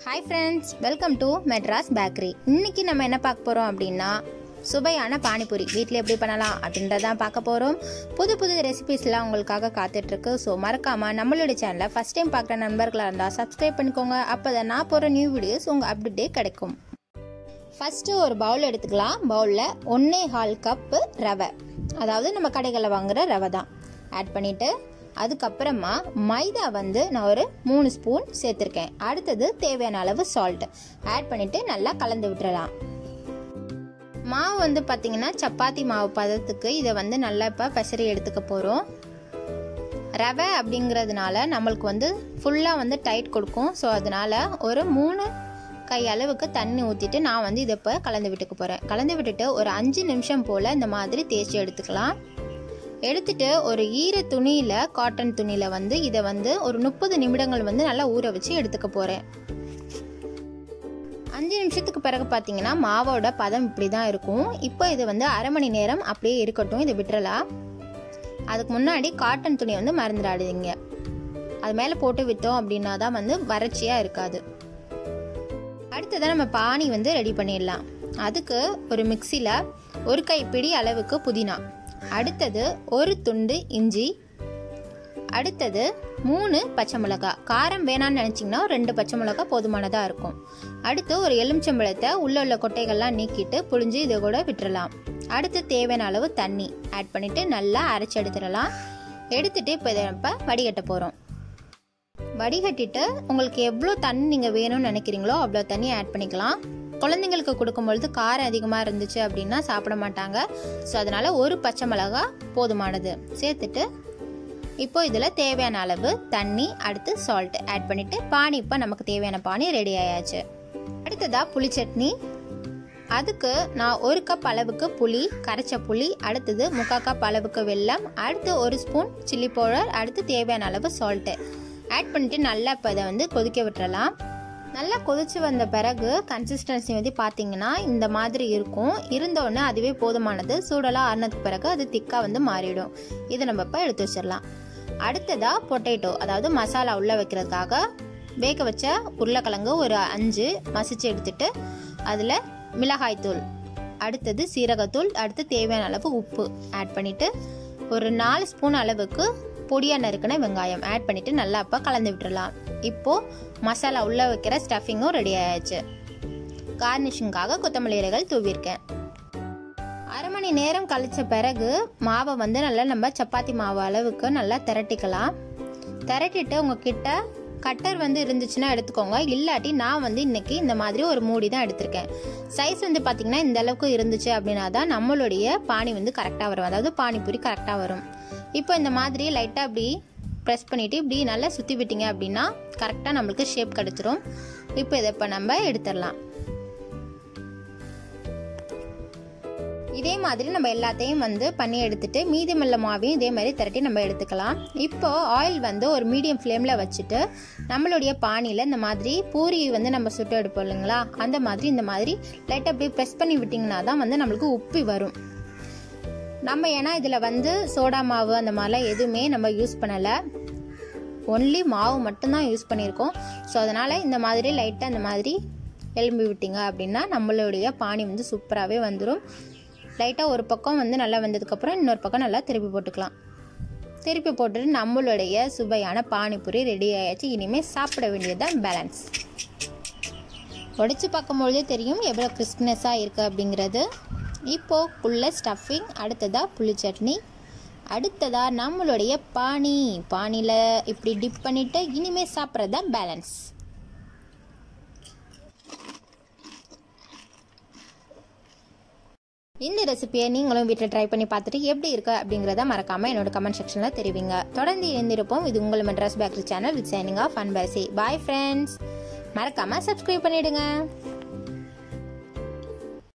Hi friends, welcome to Madras bakery. இன்னைக்கு நம்ம என்ன பார்க்க போறோம் அப்படினா சுவையான பானிபூரி வீட்ல எப்படி பண்ணலாம் அப்படின்றத பார்க்க போறோம். புது ரெசிபீஸ்லாம் உங்களுக்காக காத்துட்டு இருக்கு. சோ மறக்காம நம்மளோட சேனலை ஃபர்ஸ்ட் டைம் பார்க்குற நண்பர்களா இருந்தா Subscribe பண்ணிக்கோங்க. அப்பதான் நான் போற நியூ வீடியோஸ் உங்க அப்டேட் கிடைக்கும். ஃபர்ஸ்ட் ஒரு பவுல் எடுத்துக்கலாம். பவுல்ல 1.5 கப் ரவை, அதாவது நம்ம கடைகள்ல வாங்குற ரவை தான் ஆட் பண்ணிட்டு அதுக்கப்புறமா மைதா வந்து நான் ஒரு 3 ஸ்பூன் சேர்த்துருக்கேன். அடுத்தது தேவையான அளவு சால்ட் ஆட் பண்ணிட்டு நல்லா கலந்து விட்டுறலாம். மாவு வந்து பார்த்தீங்கன்னா சப்பாத்தி மாவு பதத்துக்கு இதை வந்து நல்லா இப்போ பெசரி எடுத்துக்க போகிறோம். ரவை அப்படிங்கிறதுனால நம்மளுக்கு வந்து ஃபுல்லாக வந்து டைட் கொடுக்கும். ஸோ அதனால ஒரு 3 கை அளவுக்கு தண்ணி ஊற்றிட்டு நான் வந்து இதை இப்போ கலந்து விட்டுக்க போகிறேன். கலந்து விட்டுட்டு ஒரு 5 நிமிஷம் போல் இந்த மாதிரி தேய்ச்சி எடுத்துக்கலாம். எடுத்துட்டு ஒரு ஈர துணியில், காட்டன் துணியில் வந்து இதை வந்து ஒரு 30 நிமிடங்கள் வந்து நல்லா ஊற வச்சு எடுத்துக்க போகிறேன். 5 நிமிஷத்துக்கு பிறகு பார்த்தீங்கன்னா மாவோட பதம் இப்படி தான் இருக்கும். இப்போ இது வந்து அரை மணி நேரம் அப்படியே இருக்கட்டும், இதை விட்டுறலாம். அதுக்கு முன்னாடி காட்டன் துணி வந்து மறந்துடாதீங்க. அது மேலே போட்டு விட்டோம் அப்படின்னா தான் வந்து வறட்சியாக இருக்காது. அடுத்ததான் நம்ம பானி வந்து ரெடி பண்ணிடலாம். அதுக்கு ஒரு மிக்சியில் ஒரு கைப்பிடி அளவுக்கு புதினா, அடுத்தது ஒரு துண்டு இஞ்சி, அடுத்தது 3 பச்சை மிளகாய். காரம் வேணான்னு நினச்சிங்கன்னா 2 பச்சை மிளகாய் போதுமானதாக இருக்கும். அடுத்து ஒரு எலுமிச்சம்பழத்தை உள்ள கொட்டைகள்லாம் நீக்கிட்டு புழிஞ்சு இதை கூட விட்டுறலாம். அடுத்து தேவையான அளவு தண்ணி ஆட் பண்ணிவிட்டு நல்லா அரைச்சி எடுத்துடலாம். எடுத்துட்டு இப்போ இதை நம்ம வடிகட்ட போகிறோம். வடிகட்டிட்டு உங்களுக்கு எவ்வளோ தண்ணி நீங்கள் வேணும்னு நினைக்கிறீங்களோ அவ்வளோ தண்ணி ஆட் பண்ணிக்கலாம். குழந்தைங்களுக்கு கொடுக்கும்பொழுது காரம் அதிகமாக இருந்துச்சு அப்படின்னா சாப்பிட மாட்டாங்க. ஸோ அதனால் ஒரு பச்சை மிளகாய் போதுமானது சேர்த்துட்டு இப்போ இதில் தேவையான அளவு தண்ணி, அடுத்து சால்ட் ஆட் பண்ணிவிட்டு பானி, இப்போ நமக்கு தேவையான பானி ரெடி ஆயாச்சு. அடுத்ததாக புளி சட்னி. அதுக்கு நான் 1 கப் அளவுக்கு புளி, கரைச்ச புளி, அடுத்தது 3/4 கப் அளவுக்கு வெல்லம், அடுத்து 1 ஸ்பூன் சில்லி பவுடர், அடுத்து தேவையான அளவு சால்ட்டு ஆட் பண்ணிவிட்டு நல்லா இப்போ இதை வந்து கொதிக்க விட்டுறலாம். நல்லா கொதிச்சு வந்த பிறகு கன்சிஸ்டன்சி வந்து பார்த்தீங்கன்னா இந்த மாதிரி இருக்கும். இருந்தோடனே அதுவே போதுமானது. சூடெல்லாம் ஆறினதுக்கு பிறகு அது திக்காக வந்து மாறிடும். இதை நம்ம இப்போ எடுத்து வச்சிடலாம். அடுத்ததாக பொட்டேட்டோ, அதாவது மசாலா உள்ளே வைக்கிறதுக்காக வேக வச்ச உருளைக்கிழங்கு ஒரு 5 மசிச்சு எடுத்துட்டு அதில் மிளகாய்த்தூள், அடுத்தது சீரகத்தூள், அடுத்து தேவையான அளவு உப்பு ஆட் பண்ணிவிட்டு ஒரு 4 ஸ்பூன் அளவுக்கு பொடியாக நறுக்கின வெங்காயம் ஆட் பண்ணிவிட்டு நல்லா அப்போ கலந்து விட்டுடலாம். இப்போது மசாலா உள்ளே வைக்கிற ஸ்டஃபிங்கும் ரெடி ஆயாச்சு. கார்னிஷிங்காக கொத்தமல்லி இலைகள் தூவிருக்கேன். அரை மணி நேரம் கழிச்ச பிறகு மாவை வந்து நல்லா நம்ம சப்பாத்தி மாவு அளவுக்கு நல்லா திரட்டிக்கலாம். திரட்டிட்டு உங்ககிட்ட கட்டர் வந்து இருந்துச்சுன்னா எடுத்துக்கோங்க. இல்லாட்டி நான் வந்து இன்னைக்கு இந்த மாதிரி ஒரு மூடி தான் எடுத்திருக்கேன். சைஸ் வந்து பார்த்தீங்கன்னா இந்த அளவுக்கு இருந்துச்சு அப்படின்னா தான் நம்மளுடைய பானி வந்து கரெக்டாக வரும், அதாவது பானிபூரி கரெக்டாக வரும். இப்போ இந்த மாதிரி லைட்டாக இப்படி ப்ரெஸ் பண்ணிவிட்டு இப்படி நல்லா சுற்றி விட்டீங்க அப்படின்னா கரெக்டாக நம்மளுக்கு ஷேப் கிடச்சிரும். இப்போ இதை இப்போ நம்ம எடுத்துடலாம். இதே மாதிரி நம்ம எல்லாத்தையும் வந்து பண்ணி எடுத்துட்டு மீதமுள்ள மாவையும் இதே மாதிரி திரட்டி நம்ம எடுத்துக்கலாம். இப்போ ஆயில் வந்து ஒரு மீடியம் ஃப்ளேமில் வச்சுட்டு நம்மளுடைய பானியில் இந்த மாதிரி பூரி வந்து நம்ம சுட்டு எடுப்போம் இல்லைங்களா, அந்த மாதிரி இந்த மாதிரி லைட்டாக அப்படி ப்ரெஸ் பண்ணி விட்டிங்கன்னா தான் வந்து நம்மளுக்கு உப்பி வரும். நம்ம ஏன்னா இதில் வந்து சோடா மாவு அந்த மாதிரிலாம் எதுவுமே நம்ம யூஸ் பண்ணலை, ஒன்லி மாவு மட்டும்தான் யூஸ் பண்ணியிருக்கோம். ஸோ அதனால் இந்த மாதிரி லைட்டாக இந்த மாதிரி எலும்பி விட்டிங்க அப்படின்னா நம்மளுடைய பானி வந்து சூப்பராகவே வந்துடும். லைட்டாக ஒரு பக்கம் வந்து நல்லா வந்ததுக்கப்புறம் இன்னொரு பக்கம் நல்லா திருப்பி போட்டுக்கலாம். திருப்பி போட்டுட்டு நம்மளுடைய சுவையான பானிபூரி ரெடி ஆயாச்சு. இனிமேல் சாப்பிட வேண்டியதுதான் பேலன்ஸ். உடைச்சு பார்க்கும்பொழுதே தெரியும் எவ்வளோ கிறிஸ்பினஸாக இருக்குது அப்படிங்கிறது. இப்போது உள்ள ஸ்டஃபிங், அடுத்ததாக புளி சட்னி, அடுத்ததாக நம்மளுடைய பானியில் இப்படி டிப் பண்ணிவிட்டு இனிமேல் சாப்பிட்றது தான் பேலன்ஸ். இந்த ரெசிபியை நீங்களும் வீட்டில் ட்ரை பண்ணி பார்த்துட்டு எப்படி இருக்குது அப்படிங்கிறத மறக்காமல் என்னோட கமெண்ட் செக்ஷனில் தெரிவிங்க. தொடர்ந்து இணைந்திருப்போம். இது உங்கள் Madras bakery channel with signing off and bye friends. மறக்காமல் சப்ஸ்கிரைப் பண்ணிவிடுங்க.